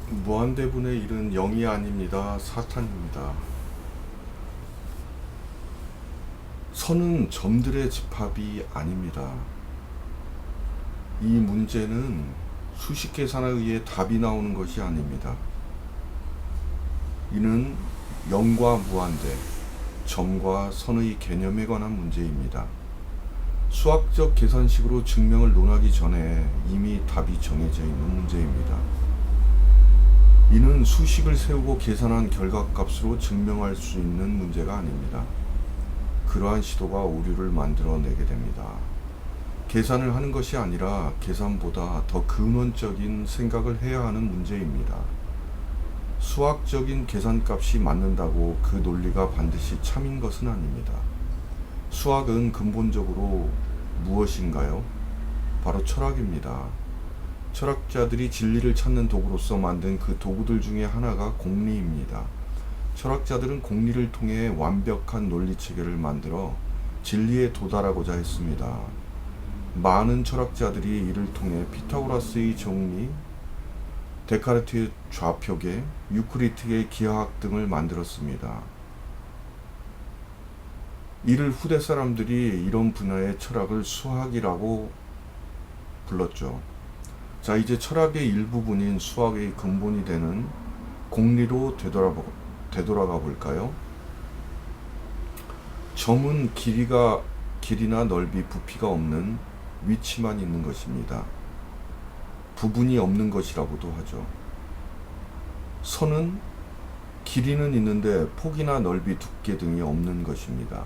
무한대분의 일은 영이 아닙니다. 사탄입니다. 선은 점들의 집합이 아닙니다. 이 문제는 수식 계산에 의해 답이 나오는 것이 아닙니다. 이는 영과 무한대, 점과 선의 개념에 관한 문제입니다. 수학적 계산식으로 증명을 논하기 전에 이미 답이 정해져 있는 문제입니다. 이는 수식을 세우고 계산한 결과값으로 증명할 수 있는 문제가 아닙니다. 그러한 시도가 오류를 만들어내게 됩니다. 계산을 하는 것이 아니라 계산보다 더 근원적인 생각을 해야 하는 문제입니다. 수학적인 계산값이 맞는다고 그 논리가 반드시 참인 것은 아닙니다. 수학은 근본적으로 무엇인가요? 바로 철학입니다. 철학자들이 진리를 찾는 도구로서 만든 그 도구들 중에 하나가 공리입니다. 철학자들은 공리를 통해 완벽한 논리체계를 만들어 진리에 도달하고자 했습니다. 많은 철학자들이 이를 통해 피타고라스의 정리, 데카르트의 좌표계, 유클리드의 기하학 등을 만들었습니다. 이를 후대 사람들이 이런 분야의 철학을 수학이라고 불렀죠. 자, 이제 철학의 일부분인 수학의 근본이 되는 공리로 되돌아가 볼까요? 점은 길이나 넓이, 부피가 없는 위치만 있는 것입니다. 부분이 없는 것이라고도 하죠. 선은 길이는 있는데 폭이나 넓이, 두께 등이 없는 것입니다.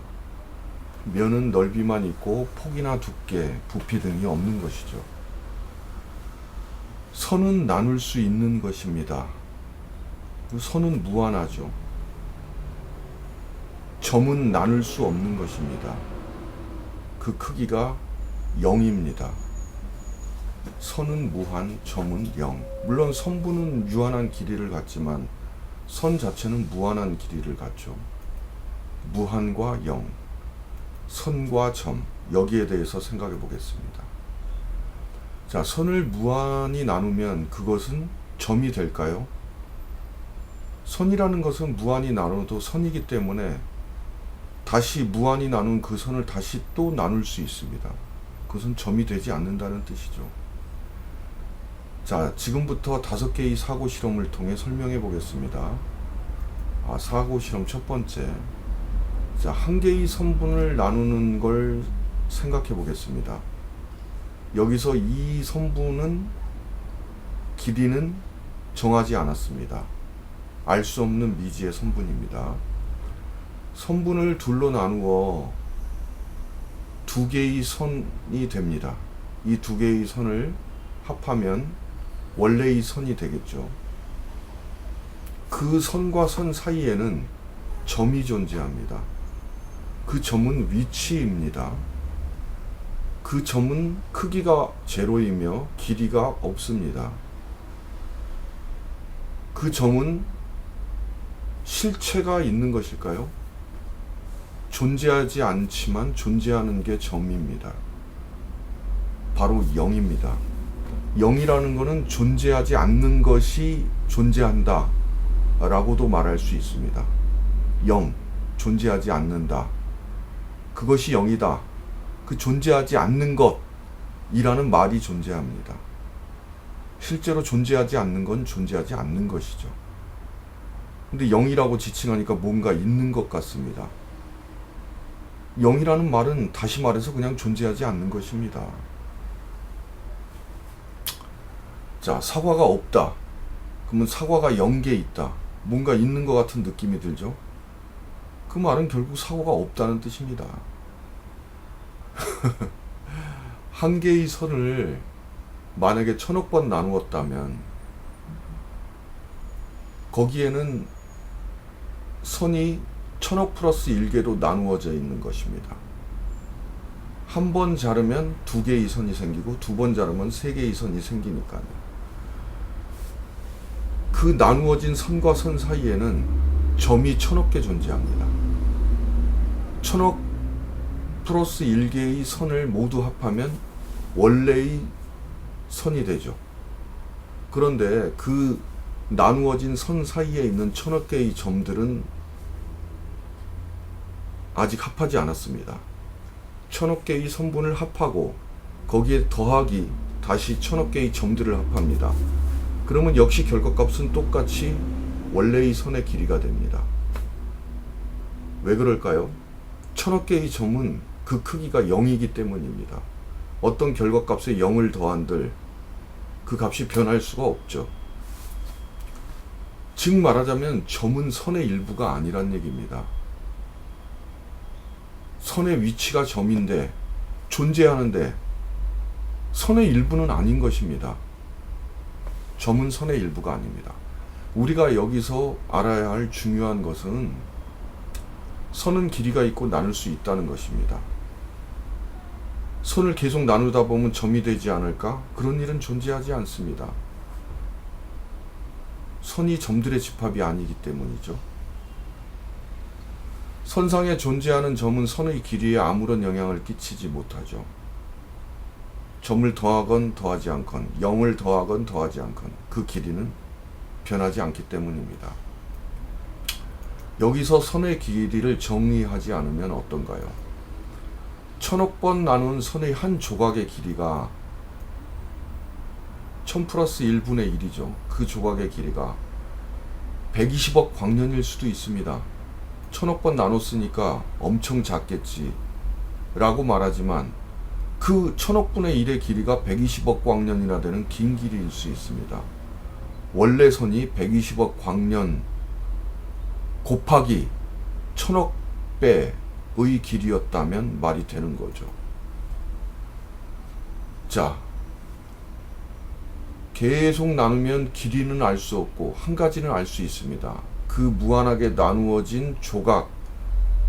면은 넓이만 있고 폭이나 두께, 부피 등이 없는 것이죠. 선은 나눌 수 있는 것입니다. 선은 무한하죠. 점은 나눌 수 없는 것입니다. 그 크기가 0입니다. 선은 무한, 점은 0. 물론 선분은 유한한 길이를 갖지만 선 자체는 무한한 길이를 갖죠. 무한과 0, 선과 점, 여기에 대해서 생각해 보겠습니다. 자, 선을 무한히 나누면 그것은 점이 될까요? 선이라는 것은 무한히 나눠도 선이기 때문에 다시 무한히 나눈 그 선을 다시 또 나눌 수 있습니다. 그것은 점이 되지 않는다는 뜻이죠. 자, 지금부터 5개의 사고 실험을 통해 설명해 보겠습니다. 사고 실험 첫 번째. 자, 한 개의 선분을 나누는 걸 생각해 보겠습니다. 여기서 이 선분은 길이는 정하지 않았습니다. 알 수 없는 미지의 선분입니다. 선분을 둘로 나누어 2개의 선이 됩니다. 이 2개의 선을 합하면 원래의 선이 되겠죠. 그 선과 선 사이에는 점이 존재합니다. 그 점은 위치입니다. 그 점은 크기가 제로이며 길이가 없습니다. 그 점은 실체가 있는 것일까요? 존재하지 않지만 존재하는 게 점입니다. 바로 0입니다. 0이라는 것은 존재하지 않는 것이 존재한다 라고도 말할 수 있습니다. 0, 존재하지 않는다. 그것이 0이다. 그 존재하지 않는 것이라는 말이 존재합니다. 실제로 존재하지 않는 건 존재하지 않는 것이죠. 근데 0이라고 지칭하니까 뭔가 있는 것 같습니다. 0이라는 말은 다시 말해서 그냥 존재하지 않는 것입니다. 자, 사과가 없다. 그러면 사과가 0개 있다. 뭔가 있는 것 같은 느낌이 들죠? 그 말은 결국 사과가 없다는 뜻입니다. 한 개의 선을 만약에 1000억 번 나누었다면 거기에는 선이 1000억 플러스 1개로 나누어져 있는 것입니다. 한 번 자르면 2개의 선이 생기고 2번 자르면 3개의 선이 생기니까요. 그 나누어진 선과 선 사이에는 점이 1000억 개 존재합니다. 1000억 플러스 1개의 선을 모두 합하면 원래의 선이 되죠. 그런데 그 나누어진 선 사이에 있는 1000억 개의 점들은 아직 합하지 않았습니다. 1000억 개의 선분을 합하고 거기에 더하기 다시 1000억 개의 점들을 합합니다. 그러면 역시 결과값은 똑같이 원래의 선의 길이가 됩니다. 왜 그럴까요? 1000억 개의 점은 그 크기가 0이기 때문입니다. 어떤 결과값에 0을 더한들 그 값이 변할 수가 없죠. 즉 말하자면 점은 선의 일부가 아니란 얘기입니다. 선의 위치가 점인데 존재하는데 선의 일부는 아닌 것입니다. 점은 선의 일부가 아닙니다. 우리가 여기서 알아야 할 중요한 것은 선은 길이가 있고 나눌 수 있다는 것입니다. 선을 계속 나누다 보면 점이 되지 않을까? 그런 일은 존재하지 않습니다. 선이 점들의 집합이 아니기 때문이죠. 선상에 존재하는 점은 선의 길이에 아무런 영향을 끼치지 못하죠. 점을 더하건 더하지 않건 0을 더하건 더하지 않건 그 길이는 변하지 않기 때문입니다. 여기서 선의 길이를 정의하지 않으면 어떤가요? 1000억 번 나눈 선의 한 조각의 길이가 1000 플러스 1분의 1이죠. 그 조각의 길이가 120억 광년일 수도 있습니다. 1000억 번 나눴으니까 엄청 작겠지 라고 말하지만 그 1000억 분의 1의 길이가 120억 광년이나 되는 긴 길이일 수 있습니다. 원래 선이 120억 광년 곱하기 1000억 배의 길이였다면 말이 되는 거죠. 자, 계속 나누면 길이는 알 수 없고 한 가지는 알 수 있습니다. 그 무한하게 나누어진 조각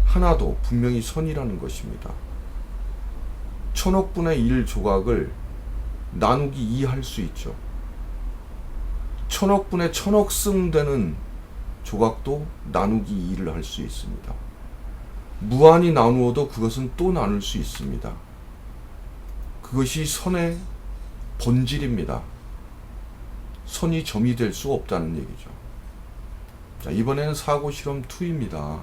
하나도 분명히 선이라는 것입니다. 1000억 분의 1 조각을 나누기 2 할 수 있죠. 1000억 분의 1000억 승 되는 조각도 나누기 2를 할 수 있습니다. 무한히 나누어도 그것은 또 나눌 수 있습니다. 그것이 선의 본질입니다. 선이 점이 될 수 없다는 얘기죠. 자, 이번에는 사고 실험 2입니다.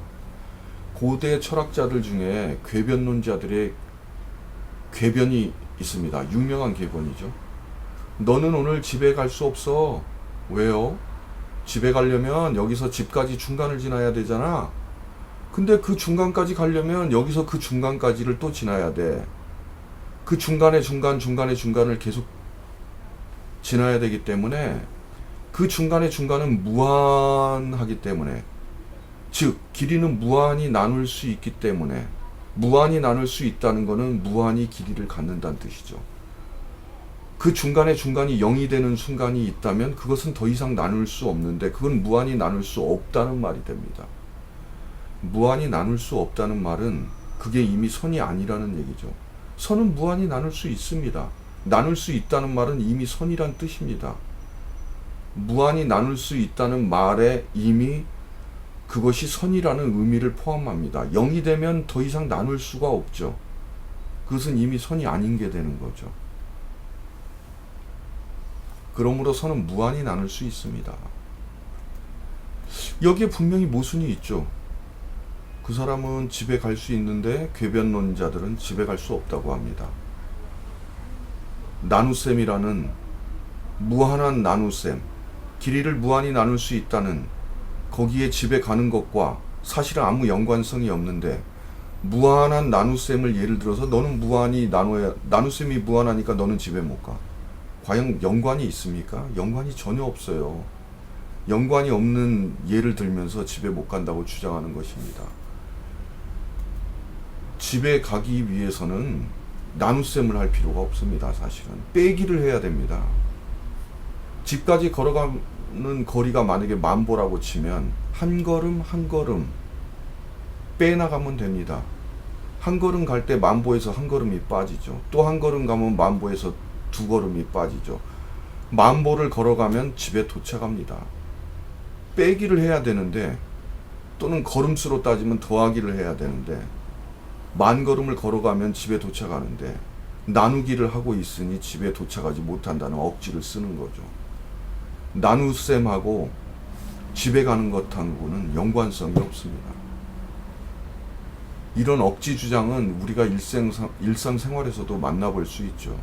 고대 철학자들 중에 궤변론자들의 궤변이 있습니다. 유명한 궤변이죠. 너는 오늘 집에 갈 수 없어. 왜요? 집에 가려면 여기서 집까지 중간을 지나야 되잖아. 근데 그 중간까지 가려면 여기서 그 중간까지를 또 지나야 돼. 그 중간의 중간의 중간을 계속 지나야 되기 때문에 그 중간의 중간은 무한하기 때문에, 즉 길이는 무한히 나눌 수 있기 때문에, 무한히 나눌 수 있다는 것은 무한히 길이를 갖는다는 뜻이죠. 그 중간에 중간이 0이 되는 순간이 있다면 그것은 더 이상 나눌 수 없는데 그건 무한히 나눌 수 없다는 말이 됩니다. 무한히 나눌 수 없다는 말은 그게 이미 선이 아니라는 얘기죠. 선은 무한히 나눌 수 있습니다. 나눌 수 있다는 말은 이미 선이란 뜻입니다. 무한히 나눌 수 있다는 말에 이미 그것이 선이라는 의미를 포함합니다. 0이 되면 더 이상 나눌 수가 없죠. 그것은 이미 선이 아닌 게 되는 거죠. 그러므로 선은 무한히 나눌 수 있습니다. 여기에 분명히 모순이 있죠. 그 사람은 집에 갈 수 있는데 궤변론자들은 집에 갈 수 없다고 합니다. 나눗셈이라는 무한한 나눗셈, 길이를 무한히 나눌 수 있다는 거기에 집에 가는 것과 사실은 아무 연관성이 없는데 무한한 나눗셈을 예를 들어서 너는 무한히 나눠야, 나눗셈이 무한하니까 너는 집에 못 가. 과연 연관이 있습니까? 연관이 전혀 없어요. 연관이 없는 예를 들면서 집에 못 간다고 주장하는 것입니다. 집에 가기 위해서는 나눗셈을 할 필요가 없습니다. 사실은 빼기를 해야 됩니다. 집까지 걸어가는 거리가 만약에 1000보라고 치면 한 걸음 한 걸음 빼나가면 됩니다. 한 걸음 갈 때 1000보에서 한 걸음이 빠지죠. 또 한 걸음 가면 1000보에서 두 걸음이 빠지죠. 1000보를 걸어가면 집에 도착합니다. 빼기를 해야 되는데, 또는 걸음수로 따지면 더하기를 해야 되는데, 10,000걸음을 걸어가면 집에 나눗셈하고 집에 가는 것하고는 연관성이 없습니다. 이런 억지 주장은 우리가 일상생활에서도 만나볼 수 있죠.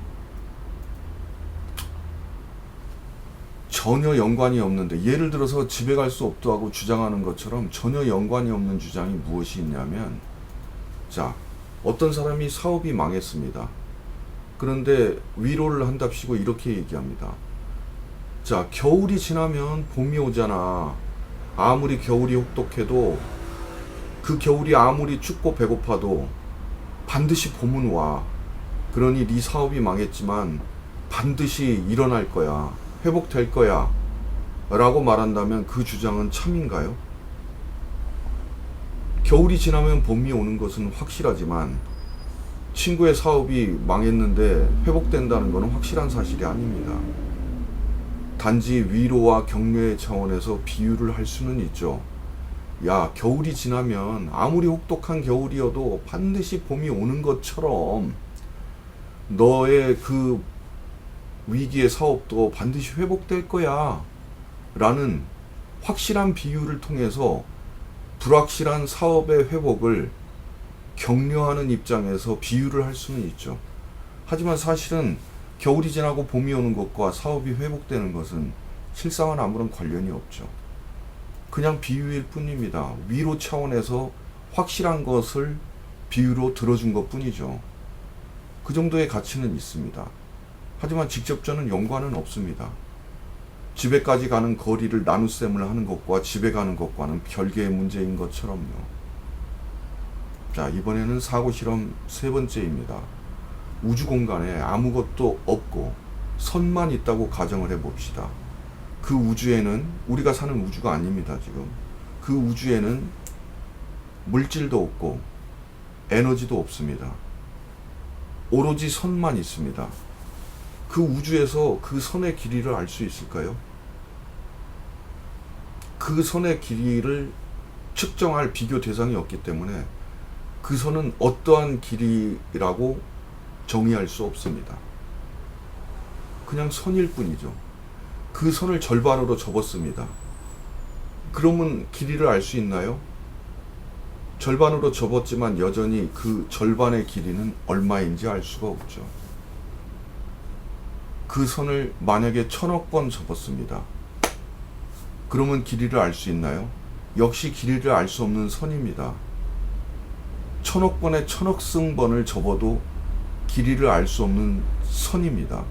전혀 연관이 없는데, 예를 들어서 집에 갈 수 없다고 주장하는 것처럼 전혀 연관이 없는 주장이 무엇이 있냐면, 자, 어떤 사람이 사업이 망했습니다. 그런데 위로를 한답시고 이렇게 얘기합니다. 자, 겨울이 지나면 봄이 오잖아. 아무리 겨울이 혹독해도, 그 겨울이 아무리 춥고 배고파도 반드시 봄은 와. 그러니 네 사업이 망했지만 반드시 일어날 거야. 회복될 거야. 라고 말한다면 그 주장은 참인가요? 겨울이 지나면 봄이 오는 것은 확실하지만 친구의 사업이 망했는데 회복된다는 것은 확실한 사실이 아닙니다. 단지 위로와 격려의 차원에서 비유를 할 수는 있죠. 야, 겨울이 지나면 아무리 혹독한 겨울이어도 반드시 봄이 오는 것처럼 너의 그 위기의 사업도 반드시 회복될 거야 라는 확실한 비유를 통해서 불확실한 사업의 회복을 격려하는 입장에서 비유를 할 수는 있죠. 하지만 사실은 겨울이 지나고 봄이 오는 것과 사업이 회복되는 것은 실상은 아무런 관련이 없죠. 그냥 비유일 뿐입니다. 위로 차원에서 확실한 것을 비유로 들어준 것 뿐이죠. 그 정도의 가치는 있습니다. 하지만 직접적인 연관은 없습니다. 집에까지 가는 거리를 나눗셈을 하는 것과 집에 가는 것과는 별개의 문제인 것처럼요. 자, 이번에는 사고 실험 세 번째입니다. 우주 공간에 아무것도 없고 선만 있다고 가정을 해봅시다. 그 우주에는, 우리가 사는 우주가 아닙니다, 지금. 그 우주에는 물질도 없고 에너지도 없습니다. 오로지 선만 있습니다. 그 우주에서 그 선의 길이를 알 수 있을까요? 그 선의 길이를 측정할 비교 대상이 없기 때문에 그 선은 어떠한 길이라고 정의할 수 없습니다. 그냥 선일 뿐이죠. 그 선을 절반으로 접었습니다. 그러면 길이를 알 수 있나요? 절반으로 접었지만 여전히 그 절반의 길이는 얼마인지 알 수가 없죠. 그 선을 만약에 1000억 번 접었습니다. 그러면 길이를 알 수 있나요? 역시 길이를 알 수 없는 선입니다. 1000억 번에 1000억 승번을 접어도 길이를 알 수 없는 선입니다.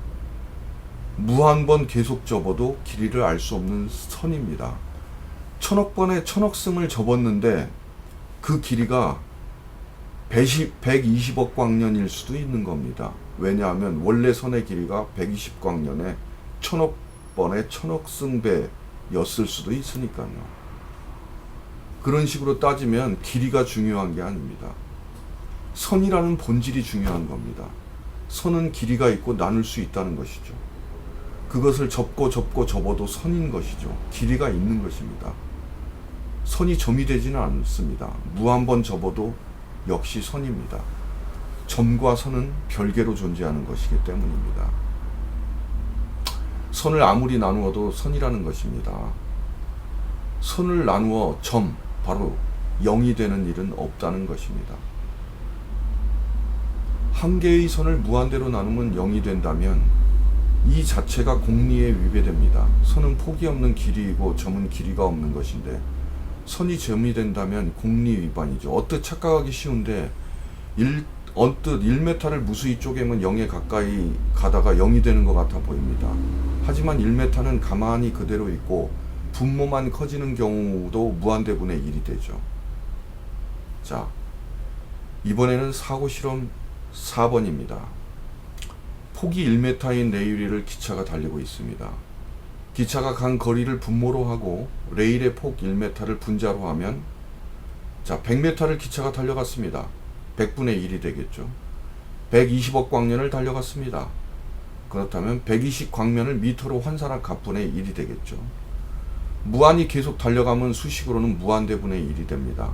무한 번 계속 접어도 길이를 알 수 없는 선입니다. 1000억 번에 1000억 승을 접었는데 그 길이가 120억 광년일 수도 있는 겁니다. 왜냐하면 원래 선의 길이가 120광년에 1000억 번에 1000억 승배였을 수도 있으니까요. 그런 식으로 따지면 길이가 중요한 게 아닙니다. 선이라는 본질이 중요한 겁니다. 선은 길이가 있고 나눌 수 있다는 것이죠. 그것을 접어도 선인 것이죠. 길이가 있는 것입니다. 선이 점이 되지는 않습니다. 무한 번 접어도 역시 선입니다. 점과 선은 별개로 존재하는 것이기 때문입니다. 선을 아무리 나누어도 선이라는 것입니다. 선을 나누어 점, 바로 0이 되는 일은 없다는 것입니다. 한 개의 선을 무한대로 나누면 0이 된다면 이 자체가 공리에 위배됩니다. 선은 폭이 없는 길이이고 점은 길이가 없는 것인데 선이 점이 된다면 공리 위반이죠. 언뜻 착각하기 쉬운데 언뜻 1m를 무수히 쪼개면 0에 가까이 가다가 0이 되는 것 같아 보입니다. 하지만 1m는 가만히 그대로 있고 분모만 커지는 경우도 무한대분의 1이 되죠. 자, 이번에는 사고 실험 4번입니다. 폭이 1m인 레일위를 기차가 달리고 있습니다. 기차가 간 거리를 분모로 하고 레일의 폭 1m를 분자로 하면, 자, 100m를 기차가 달려갔습니다. 100분의 1이 되겠죠. 120억 광년을 달려갔습니다. 그렇다면 120 광년을 미터로 환산한 값분의 1이 되겠죠. 무한히 계속 달려가면 수식으로는 무한대분의 1이 됩니다.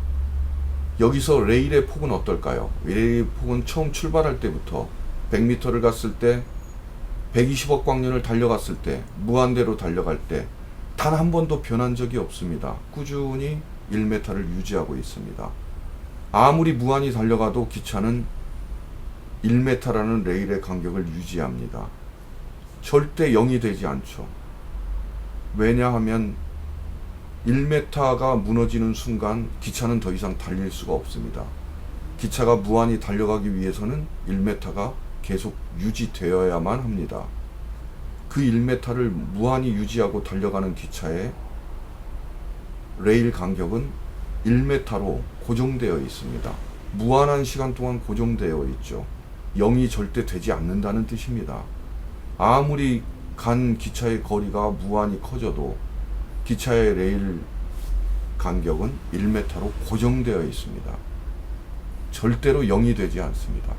여기서 레일의 폭은 어떨까요? 레일의 폭은 처음 출발할 때부터 100m를 갔을 때 120억 광년을 달려갔을 때 무한대로 달려갈 때 단 한 번도 변한 적이 없습니다. 꾸준히 1m를 유지하고 있습니다. 아무리 무한히 달려가도 기차는 1m라는 레일의 간격을 유지합니다. 절대 0이 되지 않죠. 왜냐하면 1m가 무너지는 순간 기차는 더 이상 달릴 수가 없습니다. 기차가 무한히 달려가기 위해서는 1m가 계속 유지되어야만 합니다. 그 1m를 무한히 유지하고 달려가는 기차의 레일 간격은 1m로 고정되어 있습니다. 무한한 시간 동안 고정되어 있죠. 0이 절대 되지 않는다는 뜻입니다. 아무리 간 기차의 거리가 무한히 커져도 기차의 레일 간격은 1m로 고정되어 있습니다. 절대로 0이 되지 않습니다.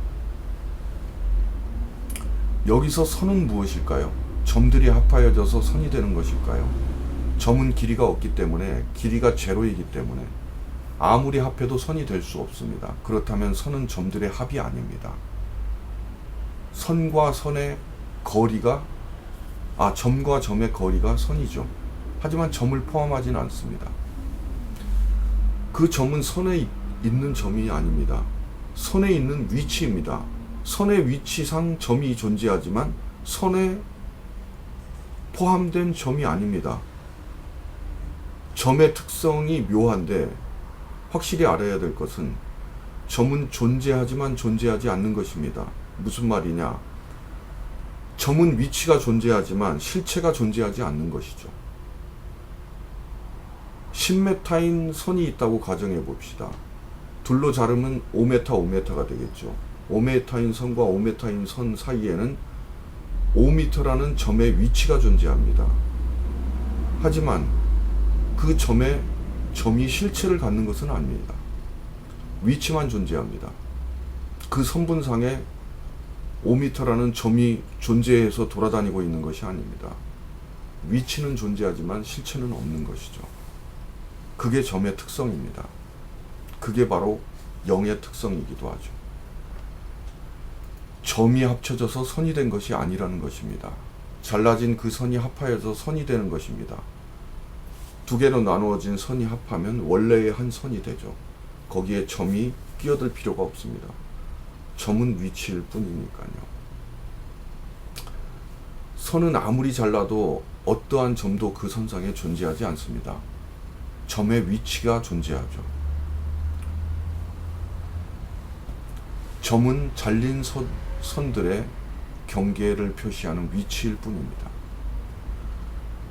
여기서 선은 무엇일까요? 점들이 합하여져서 선이 되는 것일까요? 점은 길이가 없기 때문에, 길이가 제로이기 때문에 아무리 합해도 선이 될 수 없습니다. 그렇다면 선은 점들의 합이 아닙니다. 선과 선의 거리가, 점과 점의 거리가 선이죠. 하지만 점을 포함하지는 않습니다. 그 점은 선에 있는 점이 아닙니다. 선에 있는 위치입니다. 선의 위치상 점이 존재하지만 선에 포함된 점이 아닙니다. 점의 특성이 묘한데 확실히 알아야 될 것은 점은 존재하지만 존재하지 않는 것입니다. 무슨 말이냐? 점은 위치가 존재하지만 실체가 존재하지 않는 것이죠. 10m인 선이 있다고 가정해 봅시다. 둘로 자르면 5m가 되겠죠. 5m인 선과 5m인 선 사이에는 5m라는 점의 위치가 존재합니다. 하지만 그 점이 실체를 갖는 것은 아닙니다. 위치만 존재합니다. 그 선분상에 5m라는 점이 존재해서 돌아다니고 있는 것이 아닙니다. 위치는 존재하지만 실체는 없는 것이죠. 그게 점의 특성입니다. 그게 바로 0의 특성이기도 하죠. 점이 합쳐져서 선이 된 것이 아니라는 것입니다. 잘라진 그 선이 합하여서 선이 되는 것입니다. 두 개로 나누어진 선이 합하면 원래의 한 선이 되죠. 거기에 점이 끼어들 필요가 없습니다. 점은 위치일 뿐이니까요. 선은 아무리 잘라도 어떠한 점도 그 선상에 존재하지 않습니다. 점의 위치가 존재하죠. 점은 잘린 선들의 경계를 표시하는 위치일 뿐입니다.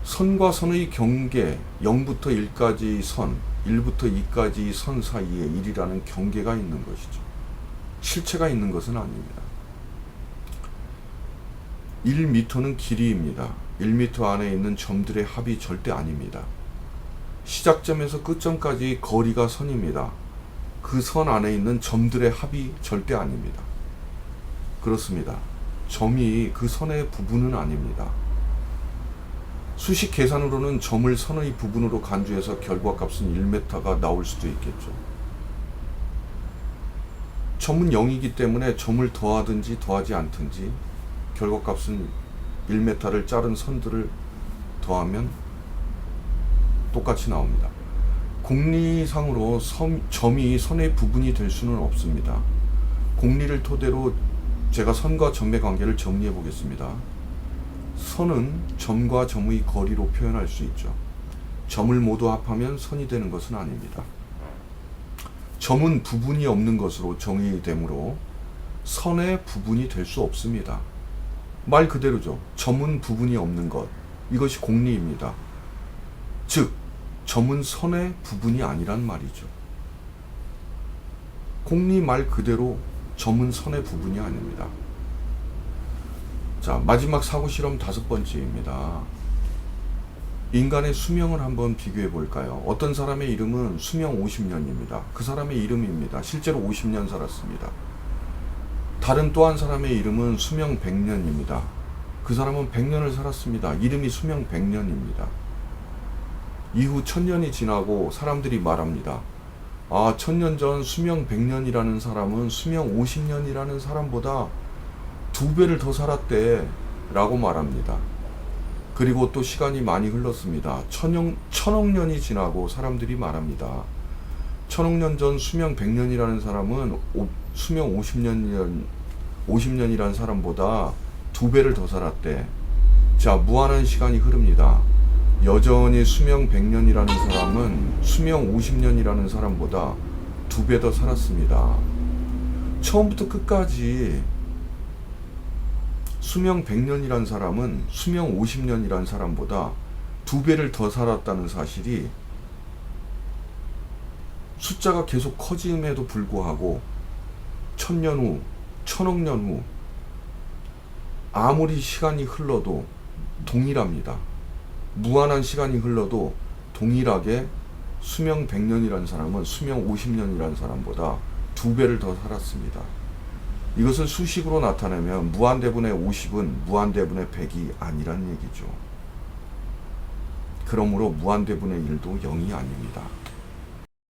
선과 선의 경계, 0부터 1까지 선, 1부터 2까지 선 사이에 1이라는 경계가 있는 것이죠. 실체가 있는 것은 아닙니다. 1m는 길이입니다. 1m 안에 있는 점들의 합이 절대 아닙니다. 시작점에서 끝점까지 거리가 선입니다. 그 선 안에 있는 점들의 합이 절대 아닙니다. 그렇습니다. 점이 그 선의 부분은 아닙니다. 수식 계산으로는 점을 선의 부분으로 간주해서 결과값은 1m가 나올 수도 있겠죠. 점은 0이기 때문에 점을 더하든지 더하지 않든지 결과값은 1m를 자른 선들을 더하면 똑같이 나옵니다. 공리상으로 점이 선의 부분이 될 수는 없습니다. 공리를 토대로 제가 선과 점의 관계를 정리해 보겠습니다. 선은 점과 점의 거리로 표현할 수 있죠. 점을 모두 합하면 선이 되는 것은 아닙니다. 점은 부분이 없는 것으로 정의되므로 선의 부분이 될 수 없습니다. 말 그대로죠. 점은 부분이 없는 것. 이것이 공리입니다. 즉, 점은 선의 부분이 아니란 말이죠. 공리 말 그대로 점은 선의 부분이 아닙니다. 자, 마지막 사고실험 5번째입니다. 인간의 수명을 한번 비교해 볼까요? 어떤 사람의 이름은 수명 50년입니다. 그 사람의 이름입니다. 실제로 50년 살았습니다. 다른 또 한 사람의 이름은 수명 100년입니다. 그 사람은 100년을 살았습니다. 이름이 수명 100년입니다. 이후 1000년이 지나고 사람들이 말합니다. 1000년 전 수명 100년이라는 사람은 수명 50년이라는 사람보다 2배를 더 살았대 라고 말합니다. 그리고 또 시간이 많이 흘렀습니다. 천억 년이 지나고 사람들이 말합니다. 천억 년 전 수명 100년이라는 사람은 수명 50년이라는 사람보다 2배를 더 살았대. 자, 무한한 시간이 흐릅니다. 여전히 수명 100년이라는 사람은 수명 50년이라는 사람보다 2배 더 살았습니다. 처음부터 끝까지 수명 100년이란 사람은 수명 50년이란 사람보다 2배를 더 살았다는 사실이 숫자가 계속 커짐에도 불구하고 1000년 후, 1000억 년 후 아무리 시간이 흘러도 동일합니다. 무한한 시간이 흘러도 동일하게 수명 100년이란 사람은 수명 50년이란 사람보다 2배를 더 살았습니다. 이것을 수식으로 나타내면 무한대분의 50은 무한대분의 100이 아니란 얘기죠. 그러므로 무한대분의 1도 0이 아닙니다.